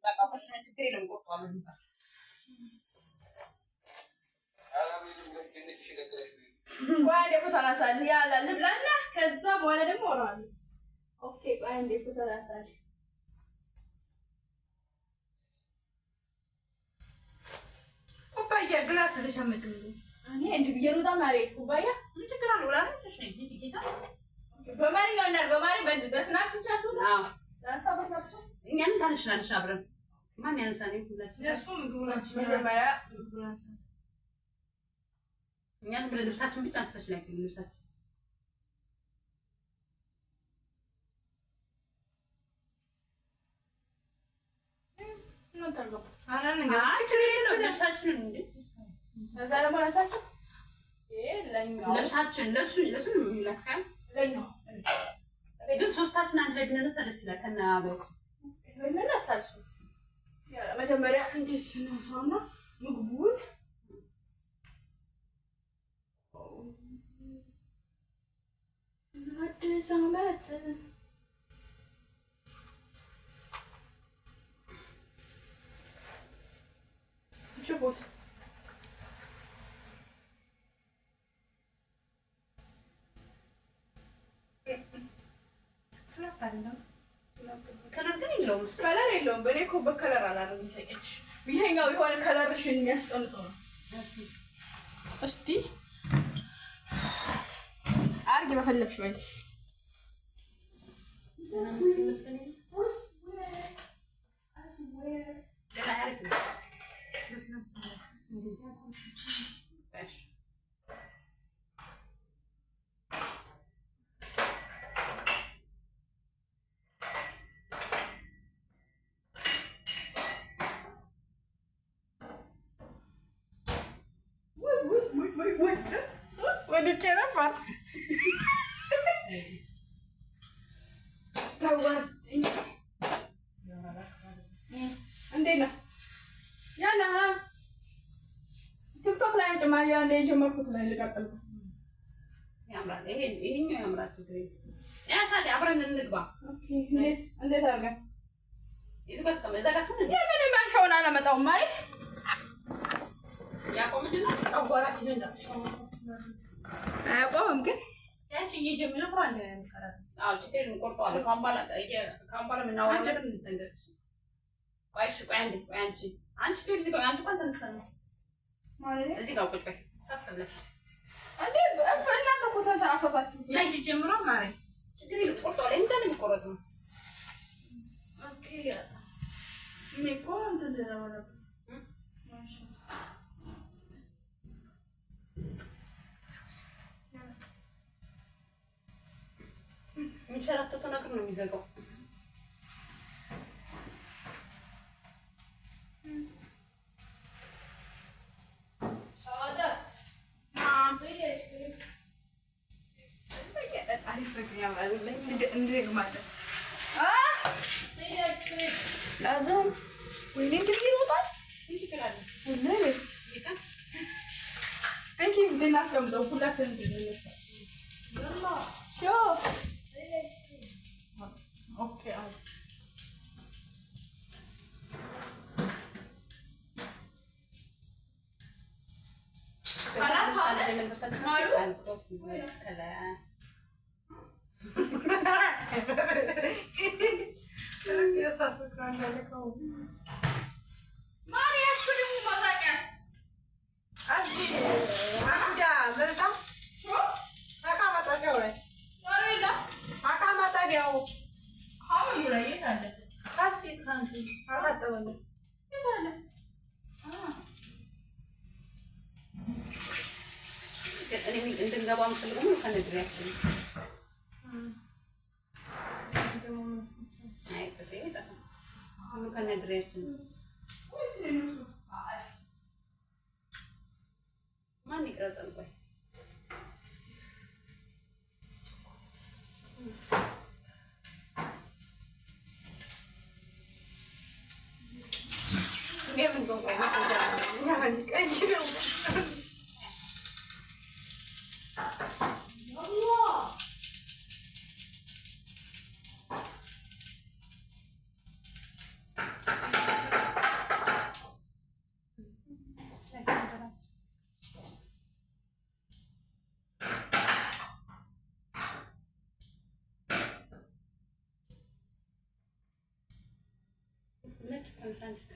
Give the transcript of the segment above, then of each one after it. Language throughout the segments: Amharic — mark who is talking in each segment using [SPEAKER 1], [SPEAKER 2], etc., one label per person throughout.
[SPEAKER 1] በቃ ፈሽን ችግር የለም ቆርጧል እንዴ ዋለ ፎቶራሳል ያላ ልብላና ከዛ በኋላ ደግሞ ወራል ኦኬ ባንዴ ፎቶራሳል ኩባያ ግላስ ተሸመጥልኝ እኔ እንዴ በየሩጣ ማሬ ኩባያ ምን ችግር አለው ላንተሽ ነኝ እንዴ ጌታ በማንኛው እናድርገው ማለት በስናፕ ብቻ ነው አዎ ዳንሳ በስናፕ ብቻ እኛን ታንሽናልሽ አብረን ማን ያነሳኝ ሁላችን እሱ ምግቡናችን መጀመሪያ ምግቡናችን እኛን ብለልብሳችን ብቻ አንስተሽ ላይ ልብሳችን ተርገው አራን እንግዲህ ችግር የለም ልብሳችን እንዴ እዛ ደግሞ ለብሳችን ለኛው ልብሳችን ለሱ ይላክሳል ለኛው ግን ሶስታችን አንድ ላይ ብንነሳ ደስ ይላል ከናበው ብንነሳል ያ መጀመሪያ እንዴት ነው ምግቡን አዲስ ዓመት ችቦት ስናፓንደም ከለር ግን የለውም ከለር የለውም በኔ እኮ በከለር አላረግም ተቀጭ ይሄኛው የሆነ ከለርሽን የሚያስቀምጠው ነው እስቲ አርግ በፈለግሽ ወይ What did you get? እንዴት ነው ያላ ቲክቶክ ላይ ጨማሪያ ላይ ጀመርኩት ላይ ልቀጥል ያምራል ይሄኛው ያምራል ትግሬ ያሳዲ አብረን እንግባ ኦኬ እንዴት አድርገን ይዝጋት ከመዘጋት ነው የምን ማንሻውን አላመጣውም ማለት ያቆምልና አጓራችንን እንዳትሽው አያቆምም ግን ያቺ እየጀመረ ፍራንድ ያንቀራል አዎ ችግር እንቆርጠዋል ካምባላ ምናወራ ነገር እንጠንቀቅ ቆይሽ ቆይ አንቺ ትውልድ እዚህ ጋር አንቺ እንኳን ተነሳኝ ማለት እዚህ ጋር ቁጭ በይ ሰፍ ብለሽ እንዴ እናንተ እኮ ተሳፈፋችሁ ላይ ጀምሮ ማለት ችግር ይቆርጠዋል እንትን ይቆረጥ ነው ኦኬ ምን ኮንት እንደሆነ ማሻ የሚሸራተተው ነገር ነው የሚዘጋው لازم وين كثير وطن انت كلام والنبي انت بدي الناس يوم بدو كلها تنزل لسه يلا شوف اوكي خلاص هذا مالو كلام يا ساسك انا لكم ماريا كل مو مزاجس ازي عمدا لرقا شو اقامه تاجوي ماريلا اقامه تاجو هاو يريت አለ ካሲት ካንቱ አራጣወለስ ይላል እኔ እንድንገባ መስልም ከነግሪያችሁ አይ በዚህ አሁን ከነግሪያችሁ ማን ይቀርጻል ቆይ ጌምን ቆይ ነው ቀይረው ነጭ ኮንትራንት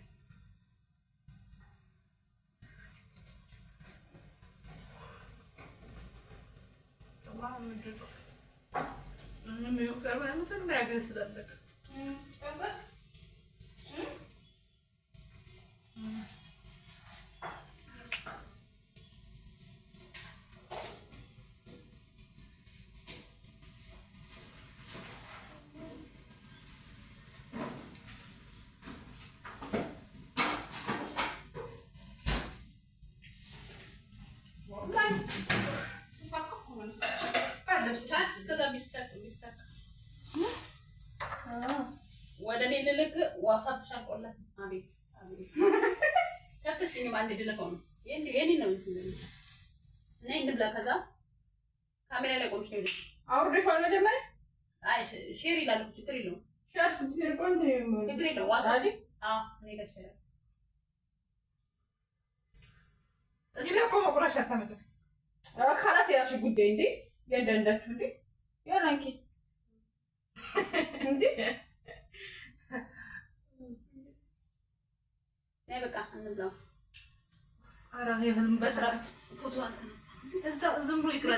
[SPEAKER 1] ወደ እኔ ልልክ ዋትስአፕ ሻቆለት አቤት አቤት ታጥስኝ ማን እንደደለፈው ነው የኔ ነው እና እንብላ ከዛ ካሜራ ላይ ቆምሽ ነው አውርደሽዋል መጀመሪያ አይ ሼር ይላል ችግር የለውም ሼር ስትሄድ ቆንጆ ነው ችግር የለውም ዋትስአፕ እኔ ለሸራ እዚህ ነው ቆራሽ አታመጣት خلاص يا شو قد عندي يا عندك شو دي يا رانكي عندي لا بقى نبلا راهي بس راه فوتو انت زمرو يقرا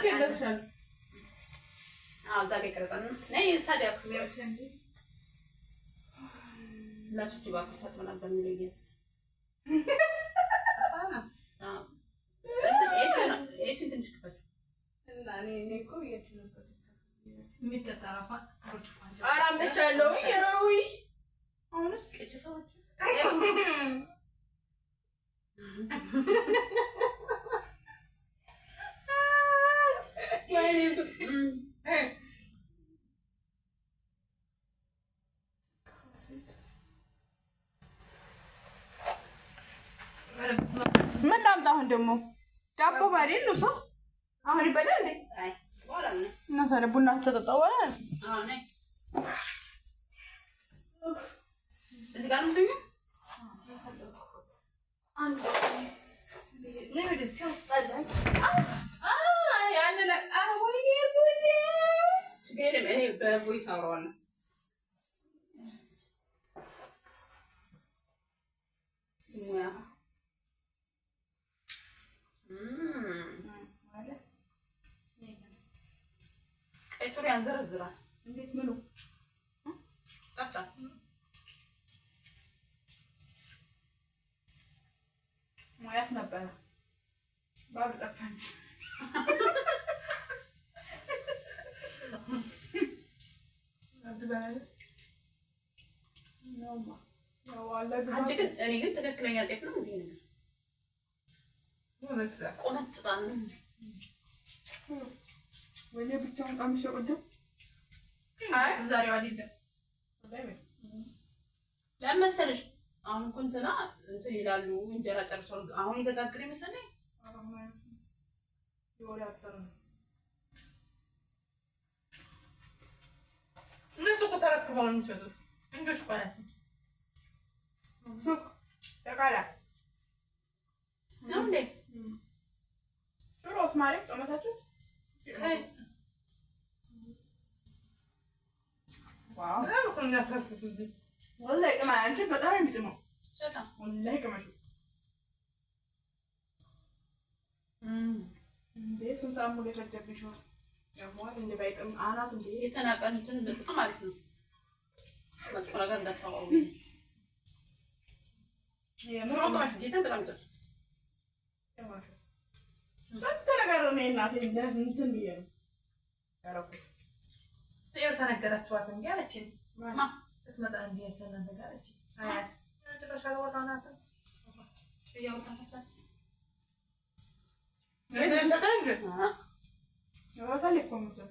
[SPEAKER 1] ذاك يقرا ناي صدق يا سندي سلاش تبع فتره بنلي ايش انت مشكلتك لا انا نيكو يتنبط ميتتراص ارام تشالو يروي اونس ايش صوت من دام تاهن دمو ዳቦ ባሪል ነው ሰው አሁን ይበላል እንዴ? አይ ወራነ እና ታዲያ ቡና ተጠጣው አይደል? አዎ ነኝ። እዚህ ጋር ነው እንደኛ አንድ ነው ወደ ሲያስጣላ ያን ላይ ወይኔ ወይኔ ገለም እኔ በቮይስ አወራዋለሁ። ሙያ ቀይ ሱሪ አንዘረዝራል እንዴት ምኑ ጠጣ ሙያስ ነበር ባብ ጠፋኝ አንቺ ግን እኔ ግን ትክክለኛ ጤፍ ነው እንዴ ነገር ቆመጥጣን ወይኔ ብቻውን ቀምሼ ቆደም አይ ዛሬው አይደለም ለመሰለሽ አሁን እንትና እንትን ይላሉ እንጀራ ጨርሷል አሁን ይተጋግር ይመስለኝ ይወራ አጥተር እነሱ ከተረከበው ነው የሚሰጡት እንጆች ቆያት ሱቅ ተቃላ ነው እንዴ ሹሮስ ማለት ጾመሳችሁ ዋው ለምን ኮኛ ታስፈቱ እንዴ ወላሂ አንቺ በጣም የሚጥመው ሸታ ወላሂ ከመሹ እንዴ ስንሳሙ ለተጀብሹ ያሟል እንደ ባይጥም አናት እንዴ የተናቀንትን በጣም አሪፍ ነው መጥፎ ነገር እንዳታወሩ የምሮ ከመሹ ጌታ በጣም ጥሩ ያማሽ ሰንተ ነገር ነው እናቴ እንትን ብዬ ነው ያረኩ ተየው ተነገራችኋት እንዴ አለችኝ ማማ ስትመጣ እንዴ ሰላም ተጋለች አያት ተሻለ ወጣናት ያው ታፈቻት ለሰከንድ ያው ታለፈው መሰል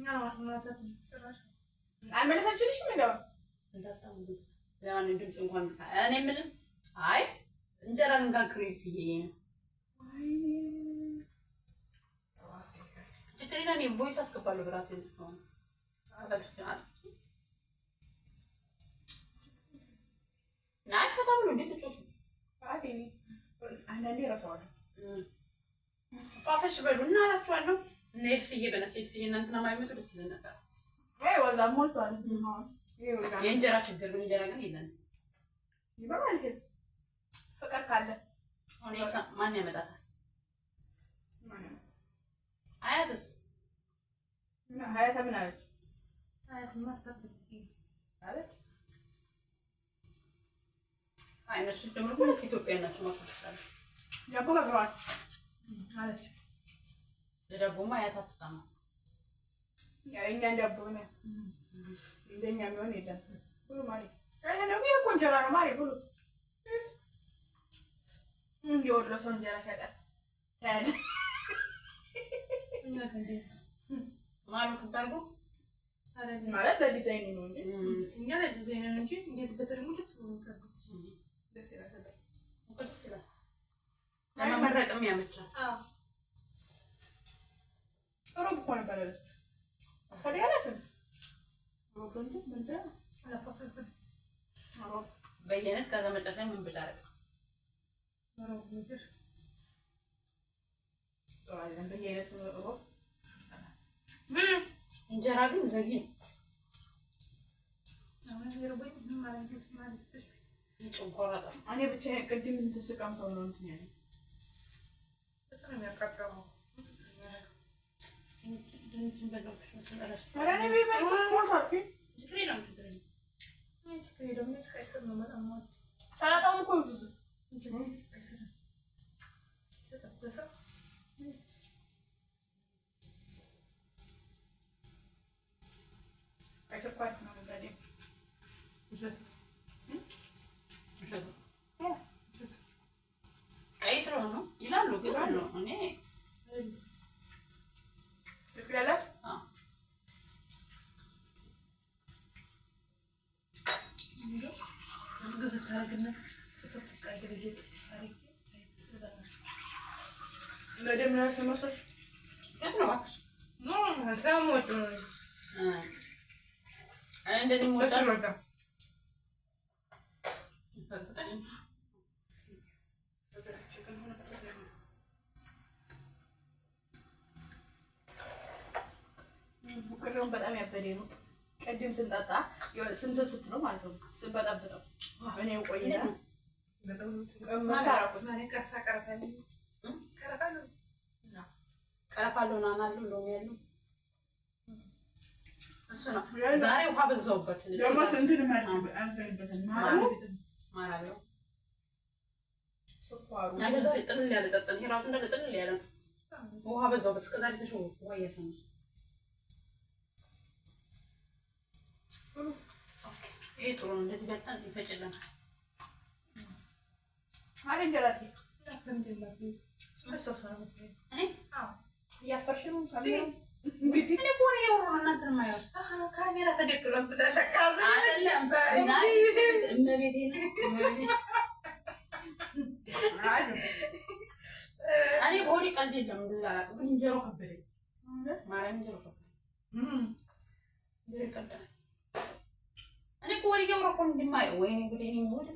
[SPEAKER 1] ነው ማታት ተራሽ አልመለሰችልሽም እንደው እንዳታው ብዙ ያን ድምጽ እንኳን እኔ ምንም አይ እንጀራ እንጋግሬ ሲዬ ችግርና እኔ ቮይስ አስገባለሁ በራሴ ነው አላልኩት ናይ ከተብሎ እንዴት ተጮቱ አቴኒ አንዳንዴ ረሳዋለሁ ጣፈሽ በሉና አላችኋለሁ ነርስዬ በነርስዬ እናንተና ማይመጡ ደስ ይለን ነበር አይ ወላ ሞልቷል የእንጀራ ችግር እንጀራ ግን የለን
[SPEAKER 2] ይበላል። ፍቅር ካለ
[SPEAKER 1] ማን ያመጣታል? አያትስ
[SPEAKER 2] ሀያት ምን አለች? አለች
[SPEAKER 1] እነሱ ጀምሮ ሁለት ኢትዮጵያ ናቸው። ማከፍታለ
[SPEAKER 2] ዳቦ ጋግረዋል አለች።
[SPEAKER 1] ለዳቦማ አያት አትጣማ።
[SPEAKER 2] እኛ ዳቦ ነው እንደኛ የሚሆን የለም። ብሉ ማሪ ነው እኮ እንጀራ ነው ማሪ ብሉ። እንዲወሎ ሰው እንጀራ ሲያቀር ታያለ
[SPEAKER 1] ማለት ታርጎ
[SPEAKER 2] ማለት ለዲዛይን ነው እንጂ
[SPEAKER 1] እኛ ለዲዛይን ነው እንጂ እንዴት በተርሙት ደስ ይላል። ደስ ይላል። ለመመረቅም ያመቻል። አዎ
[SPEAKER 2] ሮብ እኮ ነበር ያለች ታዲያ አላችሁም? ሮብ እንደ አላፋፈፈ
[SPEAKER 1] ሮብ በየነት ከዛ መጨረሻ ምን ብታረቅ
[SPEAKER 2] ሮብ ምድር ጧል በየነት ሮብ
[SPEAKER 1] እንጀራ ግን ዘጊ
[SPEAKER 2] እኔ ብቻ ቅድም እንትስቃም ሰው ነው እንትን ያለ በጣም የሚያቃጥለው ሰላጣውን እኮ ብዙ
[SPEAKER 1] ቀይ ስለሆነ ነው ይላሉ። ግን ነው እኔ
[SPEAKER 2] ትክክለ
[SPEAKER 1] ግዝት ታረግነት ተፈቀቀ ጊዜ ተሳሪ
[SPEAKER 2] ለደምና ተመስሎሽ
[SPEAKER 1] የት ነው እባክሽ? ሳሞት እንደዚህ ሞታ
[SPEAKER 2] ቅድም በጣም ያበደ ነው። ቅድም ስንጠጣ ስንት ስትለው ማለት ነው ስንበጠብጠው እኔ ቆይና መሳራኩት
[SPEAKER 1] ቀረፋለሁ ናናሉ እንደውም ያለው እሱ ነው። ዛሬ ውሃ በዛውበት
[SPEAKER 2] ደግሞ ስንትን አንተንበትን
[SPEAKER 1] ማራለው ስኳሩ ያለ ዛሬ ጥልል ያለ ጠጠን ይራሱ እንዳለ ጥልል ያለ ውሃ በዛውበት እስከ ዛሬ ተሾው ውሃ እያፈነሱ ይሄ ጥሩ ነው። እንደዚህ በጣም ይፈጭልናል።
[SPEAKER 2] አረ እንጀራቴ
[SPEAKER 1] እያፈርሽ ነው እንግዲህ እኔ እኮ ነው ያወራሁ እናንተን የማየው ካሜራ ተደቅኖ ብላለህ አይደለም እመቤቴ እኔ በሆዴ ቀልድ የለም። እንደዛ አላውቅም ግን እንጀራው ከበደኝ። ማርያም እንጀራው ከበደኝ። እንጀራው ከበደኝ። እኔ እኮ ወሬ እያወራሁ እኮ እንደማየው ወይኔ ጉዴ እኔ ሞት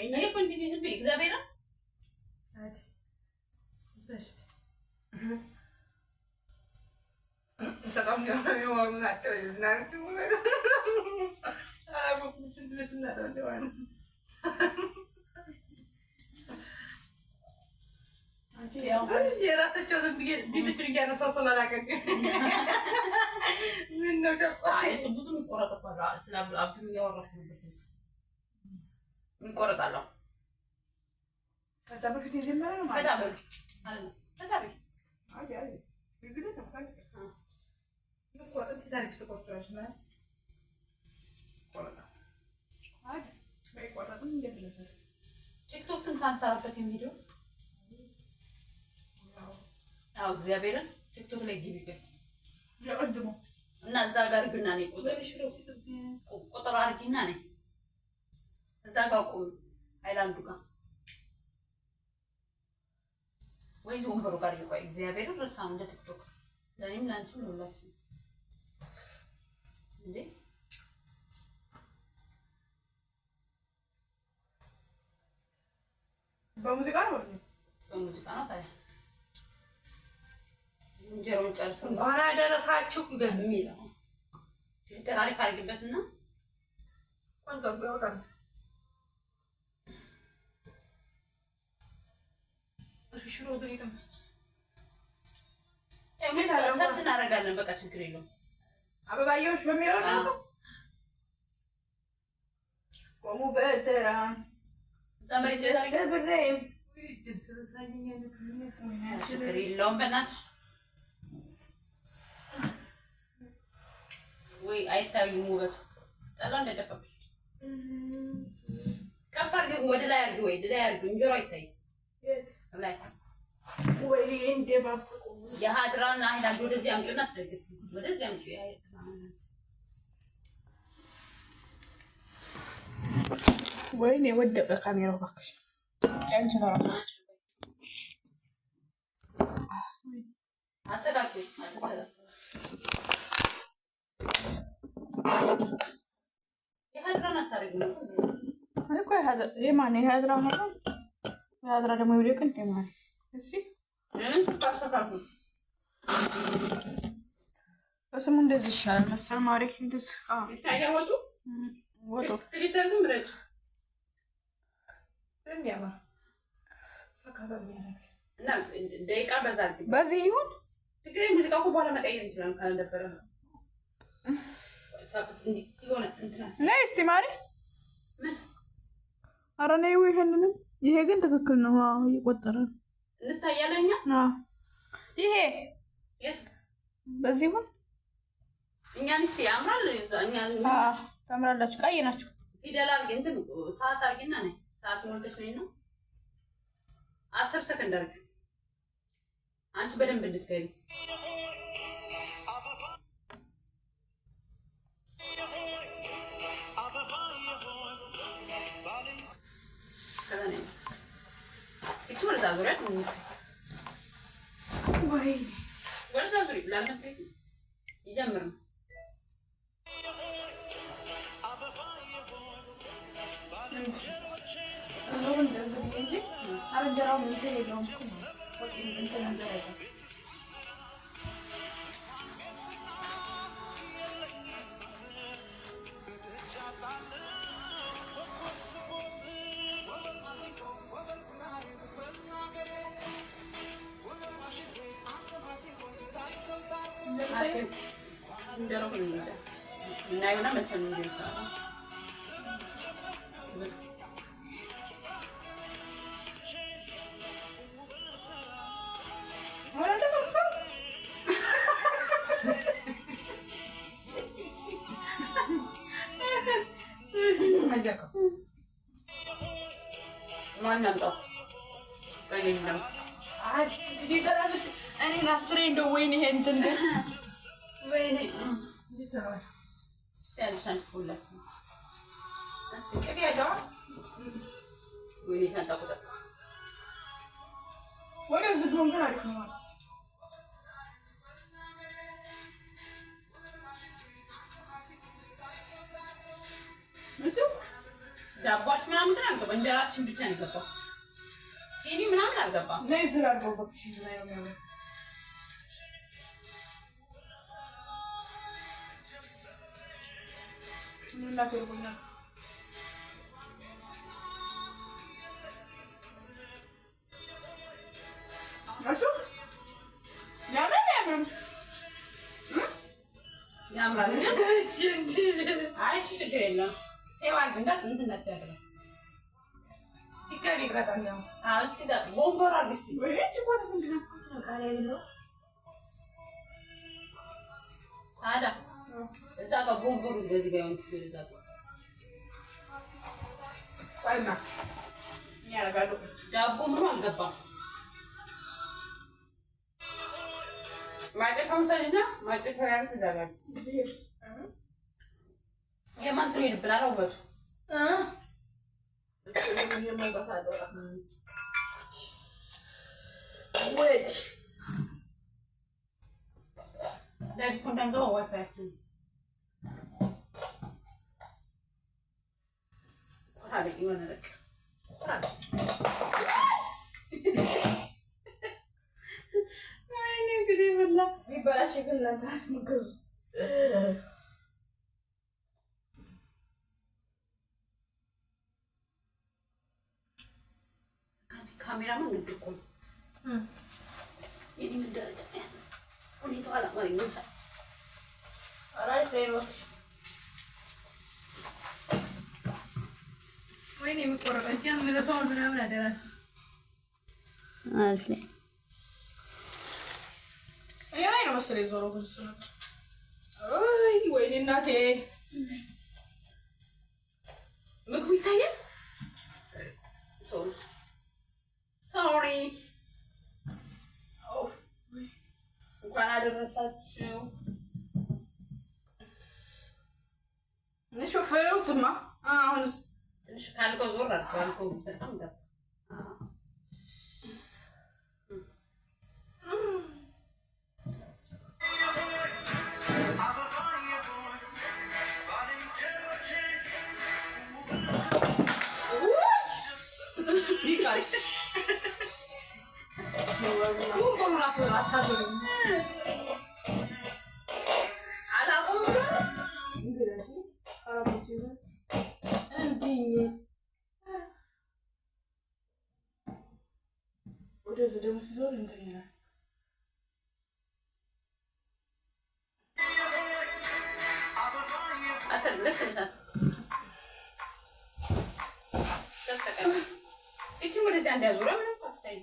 [SPEAKER 1] እኔ እኮ እንዲህ ዝም ብዬ እግዚአብሔርን በጣም ነው ናቸው እናንተ ስንት በስናት እንደዋል የራሳቸው ዝም ብዬ ዲሚትሪ እያነሳ ስላላቀቅ ምን ነው እሱ ብዙ የሚቆረጠባለ ስለ አብዱ እያወራሁ የሚቆረጣለሁ።
[SPEAKER 2] ከዛ በፊት የጀመረ ነው ማለት
[SPEAKER 1] ነው። ከዛ በፊት ቲክቶክን ሳንሰራበት የሚለው አዎ እግዚአብሔርን ቲክቶክ ላይ ግቢ
[SPEAKER 2] ለቀድሞ
[SPEAKER 1] እና እዛ ጋር ግና ነኝ ቁጥር አድርጊና ነኝ እዛ ጋር ቆም ሃይላንዱ ጋር ወይ ወንበሩ ጋር ይቆይ። እግዚአብሔርን ረሳሁ እንደ ቲክቶክ ለኔም ላንቺም ሁላችን እንዴ
[SPEAKER 2] በሙዚቃ ነው
[SPEAKER 1] በሙዚቃ ነው ታዲያ እንጀራውን ጨርሰን
[SPEAKER 2] እንኳን አደረሳችሁ
[SPEAKER 1] በሚለው ታሪክ አድርጊበትና
[SPEAKER 2] ቆንጆ ያወጣል። ሽሮ ዘይትም
[SPEAKER 1] ሰርች እናደርጋለን። በቃ ችግር የለውም።
[SPEAKER 2] አበባየሁሽ በሚለው ነው ቆሙ በተራ
[SPEAKER 1] ሰምሪ
[SPEAKER 2] ሰብሬ
[SPEAKER 1] ችግር የለውም። በእናትሽ ወይ አይታዩም ውበቱ ጸላ እንደደፈብሽ ከፍ አድርገው ወደ ላይ አድርገው ወይ ወደ ላይ አድርገው እንጀራ አይታይም ላይ
[SPEAKER 2] ወይ እንደባብጥ
[SPEAKER 1] የሀድራና አይዳግ ወደዚህ አምጪና አስደግፍ ወደዚህ አምጪ
[SPEAKER 2] ወይኔ ወደቀ ካሜራው እባክሽ ያንቺ ነው
[SPEAKER 1] አስተካክል የሀድራና ታሪክ ነው
[SPEAKER 2] እኮ የማን የሀድራ ነው የሀድራ ደግሞ ይወደቅ እንዴ ማለት እሺ
[SPEAKER 1] ታስተካክሉ
[SPEAKER 2] በስሙ እንደዚህ ይሻላል መሰል ማሪ እንደዚህ
[SPEAKER 1] ይታያል ወጡ ፍሊተሩ ምረጭ እንደማ ፈካበም ያረጋል እና ደቂቃ በዚህ ይሁን ትግሬ ሙዚቃ እኮ በኋላ መቀየር እንችላለን ካልነበረ ሳብት እንዴ ይሆነ እንትና
[SPEAKER 2] ነይ እስቲ ማሪ ኧረ ነይ ይሄንንም ይሄ ግን ትክክል ነው አዎ እየቆጠረ
[SPEAKER 1] እንታያለኛ
[SPEAKER 2] አዎ ይሄ በዚህ ይሁን
[SPEAKER 1] እኛን እስቲ ያምራል እኛ
[SPEAKER 2] ታምራላችሁ ቀይ ናችሁ
[SPEAKER 1] ፊደል አድርጊ እንትን ሰዓት አድርጊና ነይ ሰዓት ሞልተሽ ነይ ነው 10 ሰከንድ አድርጊ አንቺ በደንብ እንድትገቢ ወደዛ ዙሪ ላልመጣኝ ይጀምር ነው እናየውና መልሰን እንጀምራለን ማን ያምጣው ነው
[SPEAKER 2] እኔን አስሬ እንደው ወይኔ ይሄ እንትን
[SPEAKER 1] ወይኔ ይሰራል ያልሻል ሁላ አስቀሪ ያጋ ወይኔ ታጣቁታ
[SPEAKER 2] ወደዚህ ቢሆን ግን አሪፍ ነው
[SPEAKER 1] እሱ ዳቦች ምናምን አልገባ እንጀራችን ብቻ ነው የገባው ሲኒ ምናምን አልገባም
[SPEAKER 2] ነይ ዝራርገው በክሽ ዝራይ ነው ምን ላደርጉኛ አሹ
[SPEAKER 1] ያምራል አይ ችግር የለውም ሴዋን እንዳት እንትን ነበር ይቀር ይቀራል ነው እስቲ ዛ ቦምቦራ እስቲ
[SPEAKER 2] ወይ ጭቆት ምንድነው
[SPEAKER 1] ካለ ያለው ሳዳ እዛ ጋር ቦምቦሩ እንደዚህ ጋር ወንት እዛ ጋር
[SPEAKER 2] አይማ ያረጋሉ
[SPEAKER 1] ዳቦ ምኑ አልገባም ማይጠፋም ሰልና ማይጠፋ ያርት ዳጋል የማን ትሪ ይብላል ወጡ
[SPEAKER 2] ወጭ
[SPEAKER 1] ላይ ኮንታንቶ ዋይፋይ ቆራለ ይሆነ ለክ ቆራለ አይኔ ግዴ በላ
[SPEAKER 2] ቢባላሽ ግን ለታስ ምግብ
[SPEAKER 1] ካሜራማን ንግድ እኮ የኔ ምን ደረጃ ሁኔታው አላማረኝም።
[SPEAKER 2] አራይ ፍሬንዶች
[SPEAKER 3] ወይኔ የምቆረጠችን ምለሰውን ምናምን አደራ
[SPEAKER 1] አሪፍ ነው።
[SPEAKER 2] እኔ ላይ ነው መሰለኝ ዞሮ ግን እሱ ነው። አይ ወይኔ እናቴ ምግቡ ይታያል። ሶሪ እንኳን አደረሳችሁ። ሾፌሩትማ አሁንስ
[SPEAKER 1] ትንሽ ካልከው ዞር አልኩ ካልከው በጣም ገባ።
[SPEAKER 2] ወደዚህ ደግሞ ሲዞር እንትን ይላል።
[SPEAKER 1] አሰል ልክ እንታስ ተስተቀም እቺ ወደዛ እንዳዞራ ምንም አትታይ።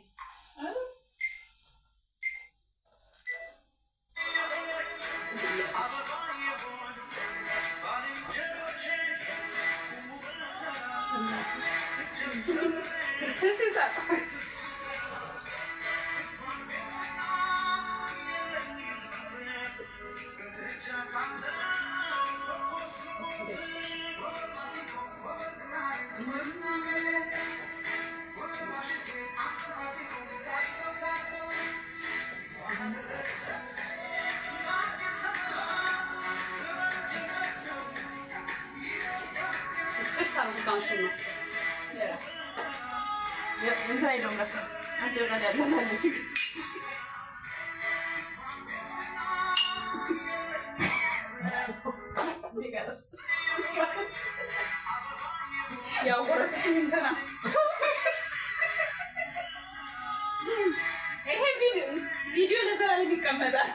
[SPEAKER 2] ያው ቆረሰኝ እንትና
[SPEAKER 1] ይሄ ቪዲዮ ለዘላለም የሚቀመጣል።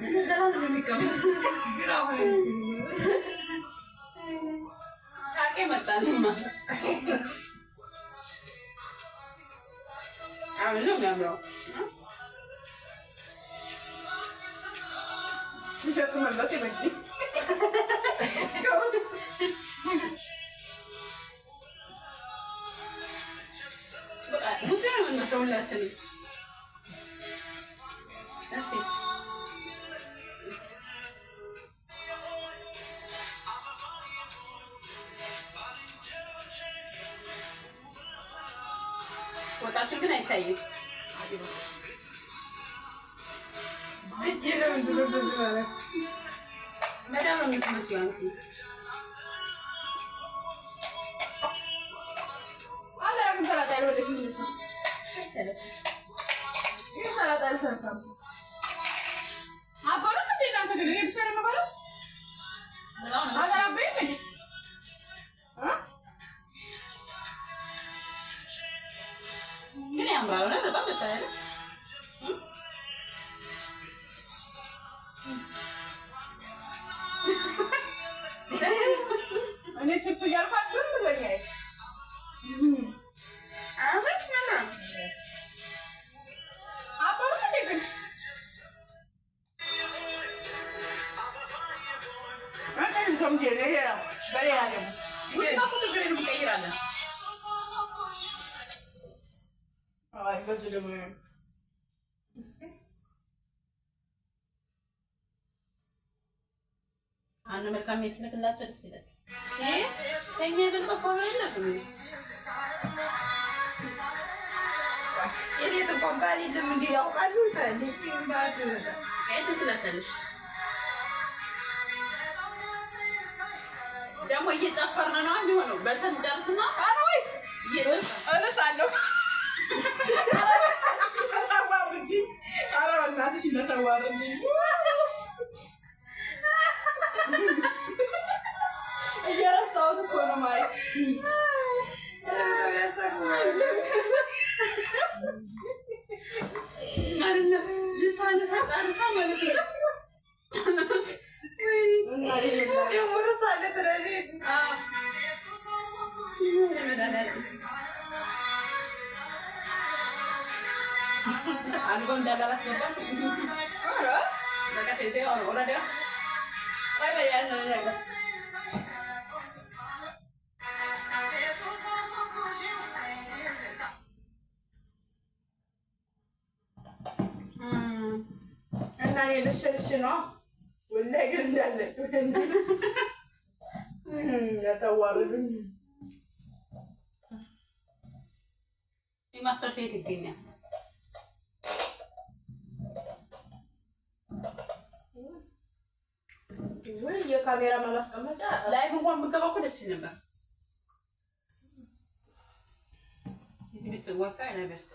[SPEAKER 1] ለዘላለም የሚቀመጥ ታውቂ መጣልማ። አሁን ነው የሚያምረው።
[SPEAKER 2] ይሸጥመለስ ይበጂ
[SPEAKER 1] ሙሴ ነው እንደሰው ሁላችንም እስቲ ወጣችን ግን አይታይም። መዳም ነው የምትመስለው አንቺ። ግን ያምራል በጣም ደስ ይላል።
[SPEAKER 2] እኔ ችርስ እያልኳችሁ ብለኛል።
[SPEAKER 1] አንድ መልካም የስልክላቸው ደስ ይላል። ከኛ የበለጠ ከሆነ የለትም የቤት እንኳን ባልሄድም እንዲህ ያውቃሉ። የት ትለሰልሽ ደግሞ እየጨፈርን ነው የሚሆነው። በልተን ጨርስና
[SPEAKER 2] እነሳለሁ። ኧረ በእናትሽ እንደተዋረኝ እየረሳሁት እኮ ነው ማለት እና እኔ ልሽልሽ ነው ወላሂ ግን እንዳለች ያተዋርዱኝ
[SPEAKER 1] ማስተር የት ይገኛል?
[SPEAKER 2] ወይ የካሜራ ማስቀመጫ
[SPEAKER 1] ላይቭ እንኳን ብገባ እኮ ደስ ይል ነበር። ቤት ዋይፋይ ላይ በስተ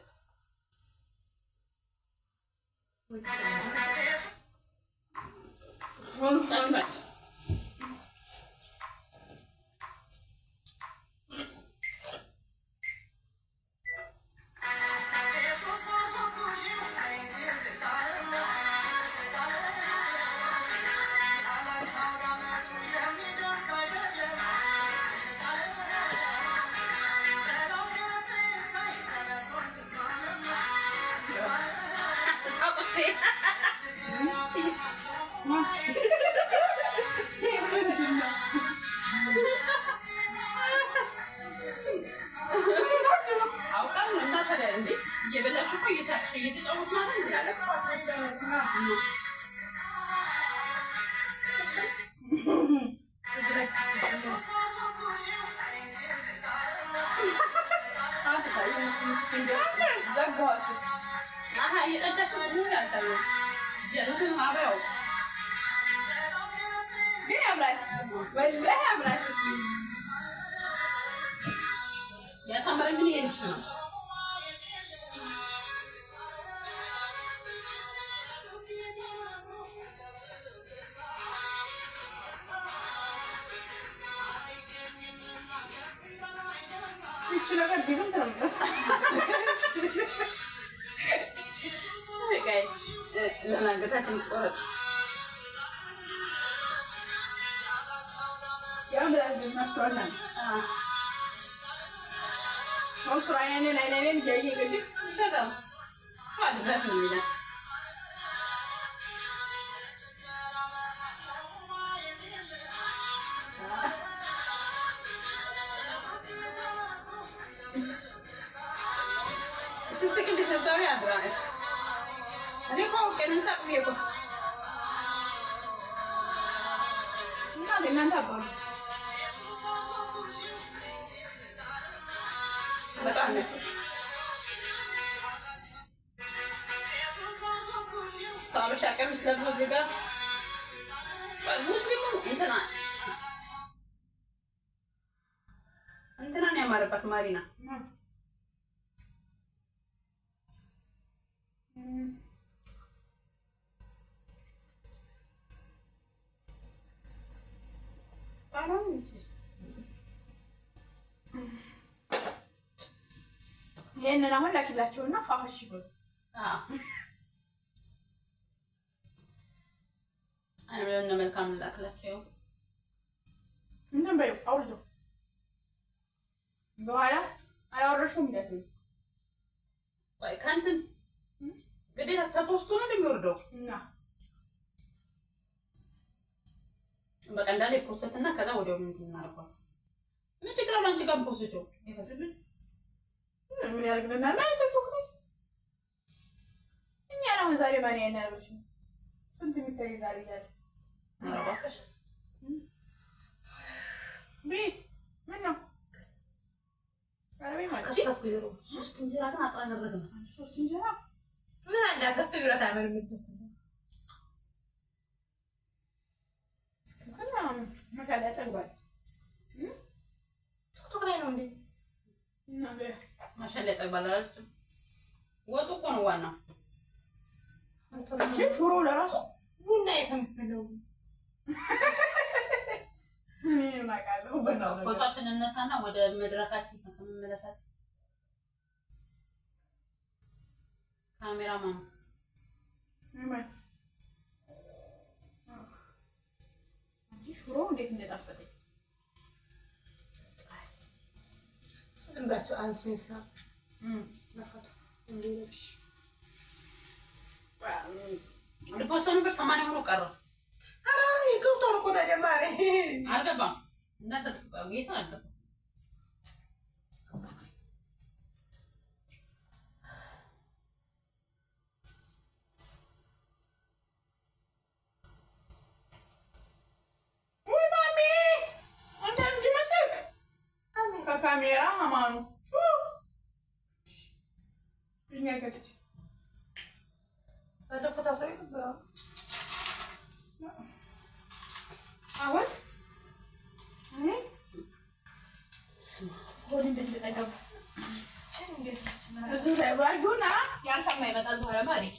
[SPEAKER 1] እንትናን ያማረባት ማሪና
[SPEAKER 2] ይሄንን አሁን ላኪላቸውና ፋፋሽ ይበሉ።
[SPEAKER 1] አይሆንም መልካም ላክላቸው
[SPEAKER 2] እንትን በይው አውርደው በኋላ አላወረሽውም እንደዚህ
[SPEAKER 1] ወይ ከእንትን ግዴታ ተፖስቶ ነው እንደሚወርደው
[SPEAKER 2] እና
[SPEAKER 1] በቃ እንዳለ ፖስትና ከዛ ወዲያው ምን እናደርጋለን? ምን ችግር አለው? አንቺ ጋር ፖስቸው ይፈስልኝ
[SPEAKER 2] ምን ያደርግልናል? ማለት ቲክቶክ ላይ እኛ ነው ዛሬ ማን ያናልሽ ስንት የሚታይ ዛሬ ያለ
[SPEAKER 1] አረባከሽ
[SPEAKER 2] ቤት ምን ነው አረቤ ማለት
[SPEAKER 1] ከስታት ቢሮ ሶስት እንጀራ ግን አጣነረግና
[SPEAKER 2] ሶስት እንጀራ
[SPEAKER 3] ምን አለ ከፍ ቢሮታ ያመር የምትወስድ
[SPEAKER 2] መካዳ ተግባል
[SPEAKER 3] ቲክቶክ ላይ ነው እንዴ?
[SPEAKER 2] እና
[SPEAKER 1] ማሻአላ ተባላላችሁ። ወጡ እኮ ነው ዋናው።
[SPEAKER 2] አንተ ሽሮ ለራሱ
[SPEAKER 3] ቡና የተምፈለው
[SPEAKER 2] ምን ማቃለው በእናው
[SPEAKER 1] ፎቶአችን እነሳና ወደ መድረካችን ተመለሳት። ካሜራማን
[SPEAKER 2] ሽሮ እንዴት እንደጣፈጠኝ
[SPEAKER 3] ዝም ብላችሁ አንሱኝ ስራ ነፋቱ እንዴሽ
[SPEAKER 1] ልፖስቶ ነበር 80 ሆኖ ቀረ።
[SPEAKER 3] ኧረ ይገብቷል እኮ ተጀማሪ
[SPEAKER 1] አልገባም እናንተ ጌታ አልገባም።
[SPEAKER 2] ካሜራ አማኑ እኛ ገደች
[SPEAKER 3] አደፈታ ሰው ይከብራ
[SPEAKER 2] አሁን ወደ እንደተጠቀም እዚህ ላይ ባዩና ያልሰማ ይመጣል በኋላ ማለት